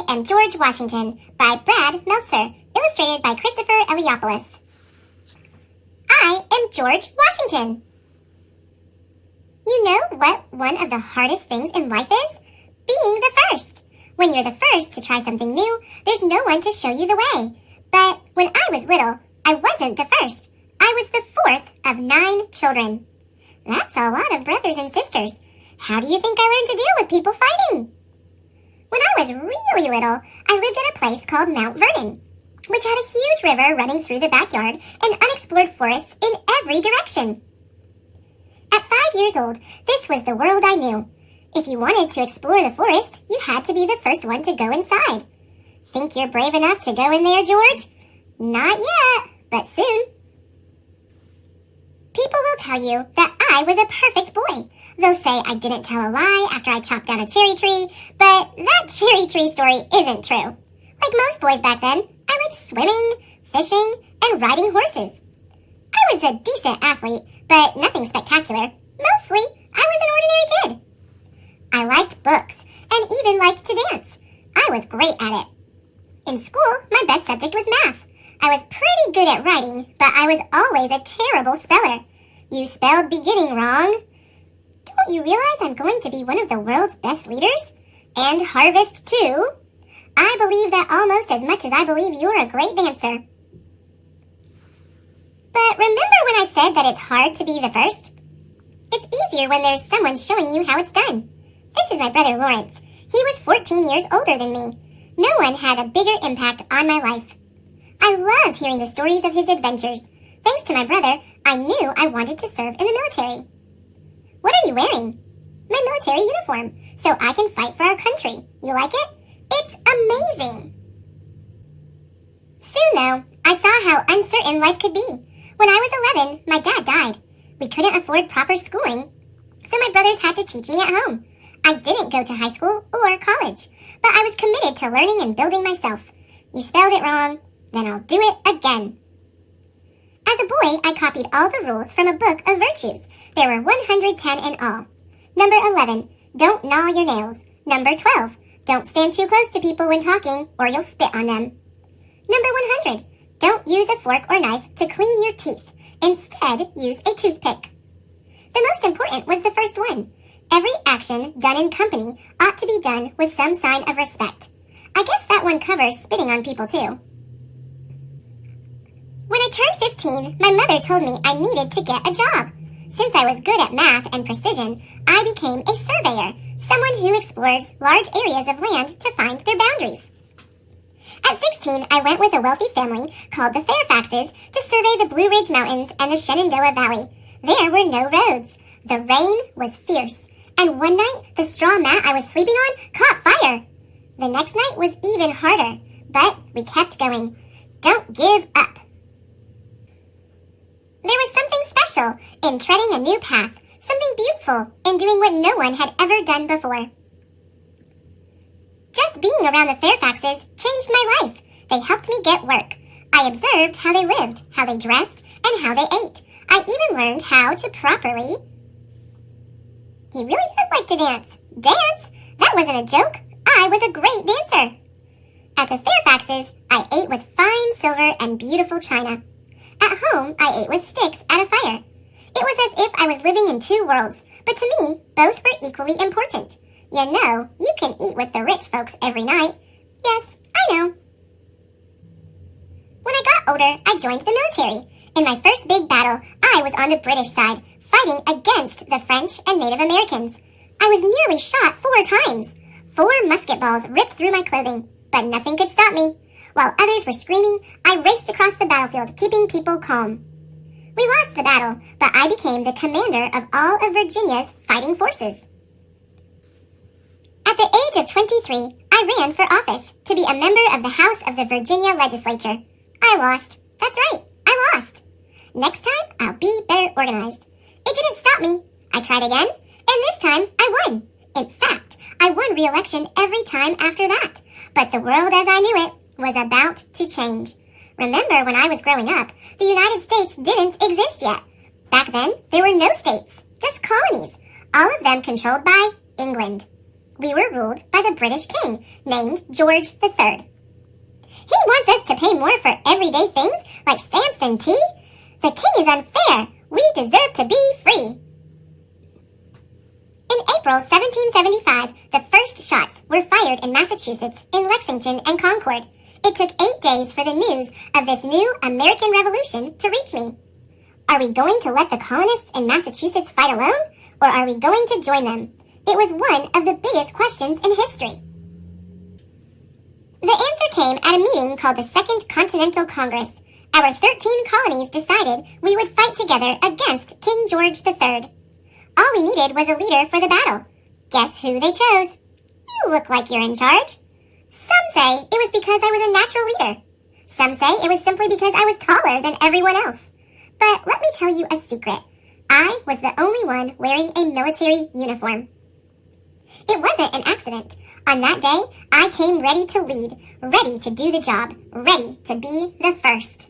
I Am George Washington by Brad Meltzer, illustrated by Christopher Eliopoulos. I am George Washington. You know what one of the hardest things in life is? Being the first. When you're the first to try something new, there's no one to show you the way. But when I was little, I wasn't the first. I was the fourth of 9 children. That's a lot of brothers and sisters. How do you think I learned to deal with people fighting? When I was really little, I lived at a place called Mount Vernon, which had a huge river running through the backyard and unexplored forests in every direction. At 5 years old, this was the world I knew. If you wanted to explore the forest, you had to be the first one to go inside. Think you're brave enough to go in there, George? Not yet, but soon. People will tell you that I was a perfect boy. They'll say I didn't tell a lie after I chopped down a cherry tree, but that cherry tree story isn't true. Like most boys back then, I liked swimming, fishing, and riding horses. I was a decent athlete, but nothing spectacular. Mostly, I was an ordinary kid. I liked books, and even liked to dance. I was great at it. In school, my best subject was math. I was pretty good at writing, but I was always a terrible speller. You spelled beginning wrong. Don't you realize I'm going to be one of the world's best leaders? And harvest too. I believe that almost as much as I believe you're a great dancer. But remember when I said that it's hard to be the first? It's easier when there's someone showing you how it's done. This is my brother Lawrence. He was 14 years older than me. No one had a bigger impact on my life. I loved hearing the stories of his adventures. Thanks to my brother, I knew I wanted to serve in the military. What are you wearing? My military uniform, so I can fight for our country. You like it? It's amazing! Soon, though, I saw how uncertain life could be. When I was 11, my dad died. We couldn't afford proper schooling, so my brothers had to teach me at home. I didn't go to high school or college, but I was committed to learning and building myself. You spelled it wrong, then I'll do it again. As a boy, I copied all the rules from a book of virtues. There were 110 in all. Number 11, don't gnaw your nails. Number 12, don't stand too close to people when talking or you'll spit on them. Number 100, don't use a fork or knife to clean your teeth. Instead, use a toothpick. The most important was the first one. Every action done in company ought to be done with some sign of respect. I guess that one covers spitting on people too. When I turned 15, my mother told me I needed to get a job. Since I was good at math and precision, I became a surveyor, someone who explores large areas of land to find their boundaries. At 16, I went with a wealthy family called the Fairfaxes to survey the Blue Ridge Mountains and the Shenandoah Valley. There were no roads. The rain was fierce, and one night the straw mat I was sleeping on caught fire. The next night was even harder, but we kept going. Don't give up. There was something special in treading a new path, something beautiful in doing what no one had ever done before. Just being around the Fairfaxes changed my life. They helped me get work. I observed how they lived, how they dressed, and how they ate. I even learned how to properly... He really does like to dance. Dance? That wasn't a joke. I was a great dancer. At the Fairfaxes, I ate with fine silver and beautiful china. At home, I ate with sticks at a fire. It was as if I was living in 2 worlds, but to me, both were equally important. You know, you can eat with the rich folks every night. Yes, I know. When I got older, I joined the military. In my first big battle, I was on the British side, fighting against the French and Native Americans. I was nearly shot 4 times. 4 musket balls ripped through my clothing, but nothing could stop me. While others were screaming, I raced across the battlefield, keeping people calm. We lost the battle, but I became the commander of all of Virginia's fighting forces. At the age of 23, I ran for office to be a member of the House of the Virginia Legislature. I lost. That's right, I lost. Next time, I'll be better organized. It didn't stop me. I tried again, and this time I won. In fact, I won re-election every time after that. But the world as I knew it was about to change. Remember when I was growing up, the United States didn't exist yet. Back then, there were no states, just colonies, all of them controlled by England. we were ruled by the British king named George III. He wants us to pay more for everyday things like stamps and tea. The king is unfair. We deserve to be free. In April 1775, the first shots were fired in Massachusetts, in Lexington and Concord. It took 8 days for the news of this new American Revolution to reach me. Are we going to let the colonists in Massachusetts fight alone, or are we going to join them? It was one of the biggest questions in history. The answer came at a meeting called the Second Continental Congress. Our 13 colonies decided we would fight together against King George III. All we needed was a leader for the battle. Guess who they chose? You look like you're in charge. Some say it was because I was a natural leader. Some say it was simply because I was taller than everyone else. But let me tell you a secret. I was the only one wearing a military uniform. It wasn't an accident. On that day, I came ready to lead, ready to do the job, ready to be the first.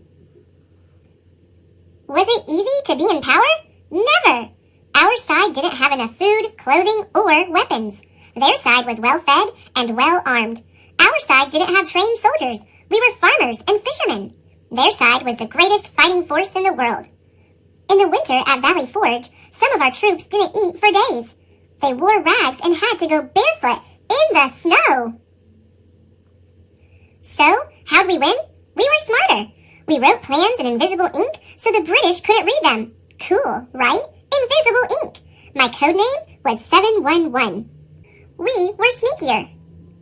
Was it easy to be in power? Never! Our side didn't have enough food, clothing, or weapons. Their side was well-fed and well-armed. Our side didn't have trained soldiers. We were farmers and fishermen. Their side was the greatest fighting force in the world. In the winter at Valley Forge, some of our troops didn't eat for days. They wore rags and had to go barefoot in the snow. So, how'd we win? We were smarter. We wrote plans in invisible ink so the British couldn't read them. Cool, right? Invisible ink. My code name was 711. We were sneakier.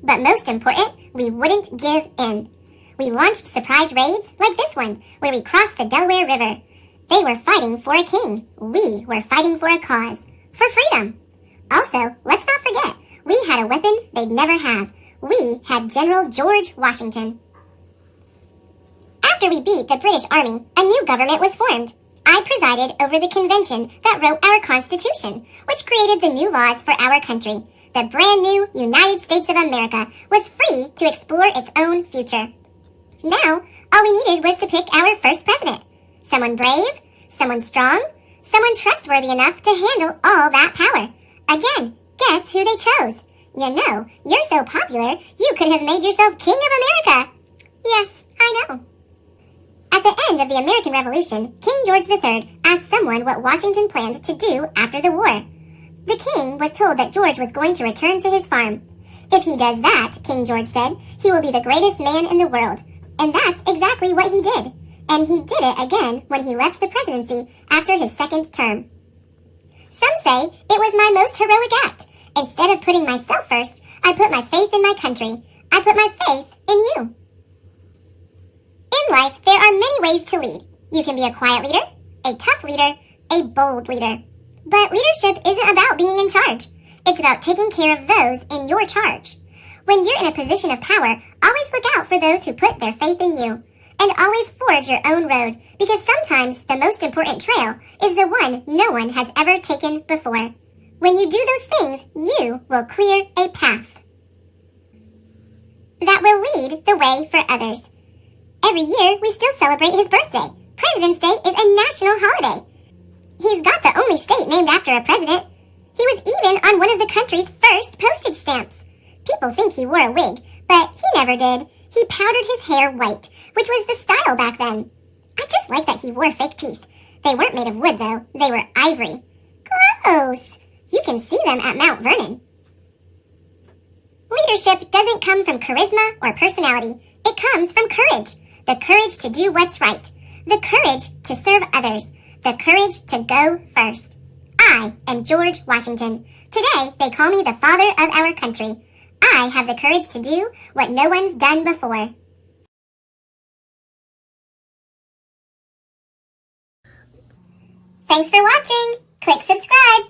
But most important, we wouldn't give in. We launched surprise raids like this one, where we crossed the Delaware River. They were fighting for a king. We were fighting for a cause. For freedom. Also, let's not forget, we had a weapon they'd never have. We had General George Washington. After we beat the British Army, a new government was formed. I presided over the convention that wrote our Constitution, which created the new laws for our country. The brand new United States of America was free to explore its own future. Now, all we needed was to pick our first president. Someone brave, someone strong, someone trustworthy enough to handle all that power. Again, guess who they chose? You know, you're so popular, you could have made yourself King of America. Yes, I know. At the end of the American Revolution, King George III asked someone what Washington planned to do after the war. The king was told that George was going to return to his farm. If he does that, King George said, he will be the greatest man in the world. And that's exactly what he did. And he did it again when he left the presidency after his second term. Some say it was my most heroic act. Instead of putting myself first, I put my faith in my country. I put my faith in you. In life, there are many ways to lead. You can be a quiet leader, a tough leader, a bold leader. But leadership isn't about being in charge. It's about taking care of those in your charge. When you're in a position of power, always look out for those who put their faith in you. And always forge your own road, because sometimes the most important trail is the one no one has ever taken before. When you do those things, you will clear a path that will lead the way for others. Every year, we still celebrate his birthday. President's Day is a national holiday. He's got the only state named after a president. He was even on one of the country's first postage stamps. People think he wore a wig, but he never did. He powdered his hair white, which was the style back then. I just like that he wore fake teeth. They weren't made of wood, though. They were ivory. Gross! You can see them at Mount Vernon. Leadership doesn't come from charisma or personality. It comes from courage. The courage to do what's right. The courage to serve others. The courage to go first. I am George Washington. Today, they call me the father of our country. I have the courage to do what no one's done before. Thanks for watching. Click subscribe